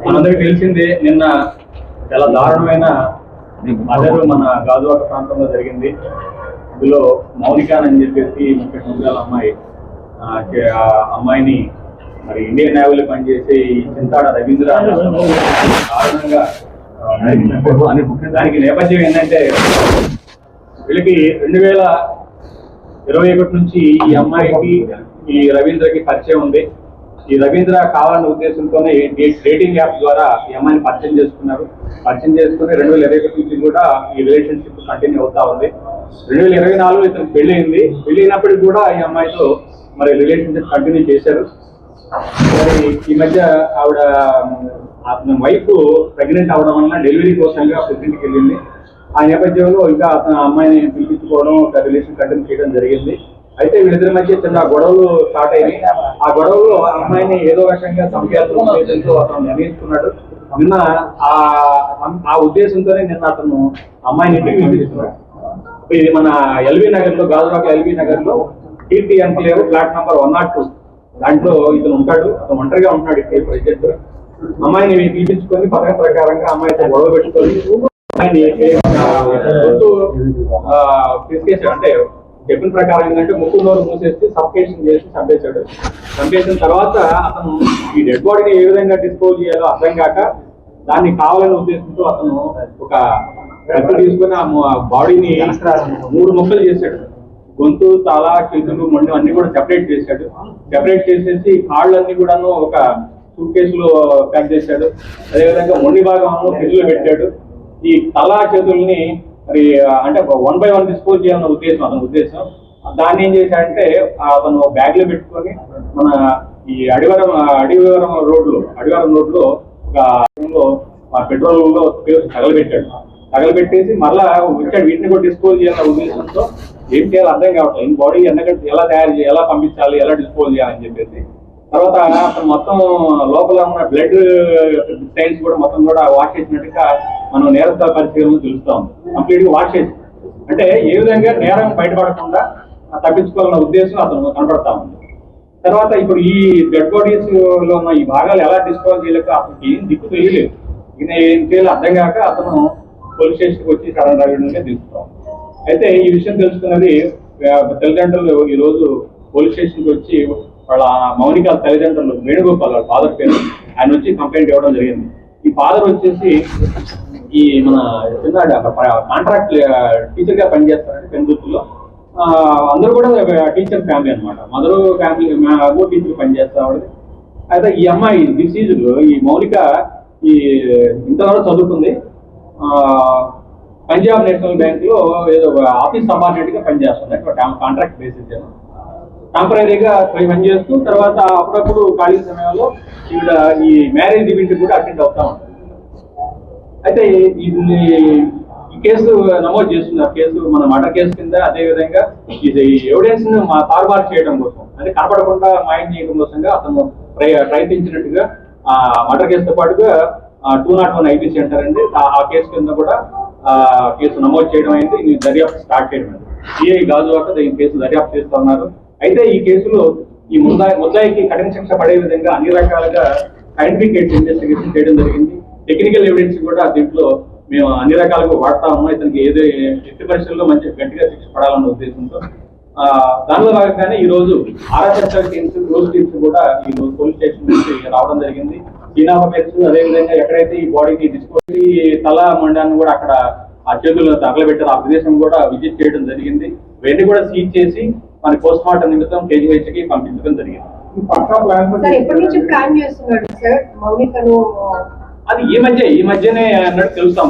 మనందరికి తెలిసిందే, నిన్న చాలా దారుణమైన మర్డర్ మన గాజువాక ప్రాంతంలో జరిగింది. ఇందులో మౌనిక అని చెప్పేసి 30 సంవత్సరాల అమ్మాయిని మరి ఇండియన్ నేవీలో పనిచేసి చింతాడ రవీంద్ర దారుణంగా దానికి నేపథ్యం ఏంటంటే, వీళ్ళకి 2021 నుంచి ఈ అమ్మాయికి ఈ రవీంద్రకి పరిచయం ఉంది. ఈ రవీంద్ర కావాలన్న ఉద్దేశంతోనే డేటింగ్ యాప్ ద్వారా ఈ అమ్మాయిని పరిచయం చేసుకున్నారు. పరిచయం చేసుకుని 2021 నుంచి కూడా ఈ రిలేషన్షిప్ కంటిన్యూ అవుతా ఉంది. 2024 ఇతనికి పెళ్లి అయింది. పెళ్లి అయినప్పటికీ కూడా ఈ అమ్మాయితో మరి రిలేషన్షిప్ కంటిన్యూ చేశారు. మరి ఈ మధ్య ఆవిడ అతని వైఫ్ ప్రెగ్నెంట్ అవడం వల్ల డెలివరీ కోసంగా పుట్టింటికి వెళ్ళింది. ఆ నేపథ్యంలో ఇంకా అతను అమ్మాయిని పిలిపించుకోవడం, ఒక రిలేషన్ కంటిన్యూ చేయడం జరిగింది. అయితే వీళ్ళిద్దరి మధ్య చిన్న గొడవలు స్టార్ట్ అయ్యి ఆ గొడవలో అమ్మాయిని ఏదో రకంగా చంపేయాల్సిన ఉద్దేశంతో అతను నిర్ణయించుకున్నాడు. నిన్న ఆ ఉద్దేశంతోనే నిన్న అతను అమ్మాయిని ఇంటికి పిలిపిస్తున్నాడు. ఇది మన ఎల్బీ నగర్ లో, గాజువాక ఎల్బీ నగర్ లో కీర్తి ఎన్క్లేవ్ ఫ్లాట్ నంబర్ 102 దాంట్లో ఇతను ఉంటాడు. అతను ఒంటరిగా ఉంటున్నాడు. ఇక్కడ ప్రెసిడెంట్ అమ్మాయిని పిలిపించుకొని పథకం ప్రకారంగా అమ్మాయితో గొడవ పెట్టుకొని అమ్మాయిని తీసుకేసాడు. అంటే చెప్పిన ప్రకారం ఏంటంటే ముక్కు నోరు మూసేసి సఫకేషన్ చేసి చంపేశాడు. చంపేసిన తర్వాత అతను ఈ డెడ్ బాడీని ఏ విధంగా డిస్పోజ్ చేయాలో అర్థం కాక దాన్ని కావాలనే ఉద్దేశంతో అతను ఒక కత్తి తీసుకుని ఆ బాడీని 3 ముక్కలు చేశాడు. గొంతు, తల, చేతులు, మొండి అన్ని కూడా సెపరేట్ చేశాడు. సెపరేట్ చేసేసి కాళ్ళన్నీ కూడాను ఒక సూట్ కేసులో ప్యాక్ చేశాడు. అదేవిధంగా మొండి భాగం ఫ్రిడ్జ్ లో పెట్టాడు. ఈ తల, చేతుల్ని మరి అంటే 1 by 1 డిస్పోజ్ చేయాలన్న ఉద్దేశం అతని ఉద్దేశం. దాన్ని ఏం చేశాడంటే అతను బ్యాగ్ లో పెట్టుకొని మన ఈ అడివరం రోడ్ లో ఒక పెట్రోల్ లో తగలబెట్టేసి మళ్ళా వచ్చాడు. వీటిని కూడా డిస్పోజ్ చేయాలన్న ఉద్దేశంతో ఏం చేయాలో అర్థం కావట్లేదు. ఈ బాడీ ఎలా తయారు చేయాలి, ఎలా పంపించాలి, ఎలా డిస్పోజ్ చేయాలని చెప్పేసి తర్వాత అతను మొత్తం లోపల ఉన్న బ్లడ్ స్టైన్స్ కూడా మొత్తం కూడా వాష్ చేసినట్టుగా మనం నేరస్థల పరిశీలనలో తెలుస్తా ఉంది. కంప్లీట్ గా వాష్ చేసి అంటే ఏ విధంగా నేరం బయటపడకుండా తప్పించుకోవాలన్న ఉద్దేశం అతను కనబడతా ఉంది. తర్వాత ఇప్పుడు ఈ డెడ్ బాడీస్ లో ఉన్న ఈ భాగాలు ఎలా డిస్పోజ్ చేయలేక అతనికి ఏం దిక్కు తెలియలేదు. ఈయన ఏం చేయాలో అర్థం కాక అతను పోలీస్ స్టేషన్కి వచ్చి సరెండర్ అయ్యడంగా తెలుస్తాం. అయితే ఈ విషయం తెలుసుకున్నది తల్లిదండ్రులు ఈ రోజు పోలీస్ స్టేషన్కి వచ్చి వాళ్ళ మౌనిక తల్లిదండ్రులు వేణుగోపాల్ వాళ్ళ ఫాదర్ పేరు ఆయన వచ్చి కంప్లైంట్ ఇవ్వడం జరిగింది. ఈ ఫాదర్ వచ్చేసి ఈ మన చిన్న కాంట్రాక్ట్ టీచర్ గా పనిచేస్తారంటే పెందుర్తిలో. అందరూ కూడా టీచర్ ఫ్యామిలీ అనమాట. మదర్ ఫ్యామిలీ టీచర్ పనిచేస్తా ఉండదు. అయితే ఈ అమ్మాయి డిసీజుడ్ ఈ మౌనిక ఈ ఇంతవరకు చదువుకుంది. పంజాబ్ నేషనల్ బ్యాంక్ లో ఏదో ఆఫీస్ సబార్డినేట్ గా పనిచేస్తుంది. కాంట్రాక్ట్ బేసిస్ టెంపరీగా పనిచేస్తూ తర్వాత అప్పుడప్పుడు ఖాళీ సమయంలో ఈవిడ ఈ మ్యారేజ్ ఈవెంట్ కూడా అటెండ్ అవుతా ఉంటుంది. అయితే ఈ కేసు నమోదు చేస్తున్నారు. కేసు మన మర్డర్ కేసు కింద. అదేవిధంగా ఇది ఎవిడెన్స్ ను తారుమారు చేయడం కోసం, అంటే కనపడకుండా మాయం చేయడం కోసంగా అతను ప్రయత్నించినట్టుగా ఆ మర్డర్ కేసుతో పాటుగా 201 ఐపీసీ అంటారండి. ఆ కేసు కింద కూడా కేసు నమోదు చేయడం అయింది. ఈ దర్యాప్తు స్టార్ట్ చేయడం అయింది. సిఐ గాజువాక ఈ కేసు దర్యాప్తు చేస్తున్నారు. అయితే ఈ కేసులో ఈ ముద్దాయికి కఠిన శిక్ష పడే విధంగా అన్ని రకాలుగా సైంటిఫిక్ ఇన్వెస్టిగేషన్ చేయడం జరిగింది. టెక్నికల్ ఎవిడెన్స్ కూడా దీంట్లో మేము అన్ని రకాలుగా వాడుతా ఉన్నాం. ఇతనికి ఏదో ఎట్టి పరిస్థితుల్లో మంచి గట్టిగా శిక్ష పడాలన్న ఉద్దేశంతో దానిలో భాగంగానే ఈ రోజు ఆర్ఎస్ఎస్ఎల్ టీమ్స్, క్లోజ్ టీమ్స్ కూడా ఈ రోజు పోలీస్ స్టేషన్ నుంచి రావడం జరిగింది. చీనాపేట్స్ అదేవిధంగా ఎక్కడైతే ఈ బాడీకి డిస్పోజ్ తల మండాన్ని కూడా అక్కడ ఆ చేతుల్లో తగలబెట్టారు. ఆ ప్రదేశం కూడా విజిట్ చేయడం జరిగింది. ఇవన్నీ కూడా సీజ్ చేసి మన పోస్ట్ మార్టం నిమిత్తం కేజీహెచ్కి పంపించడం జరిగింది. అది ఈ మధ్యనే అన్నట్టు తెలుస్తాం.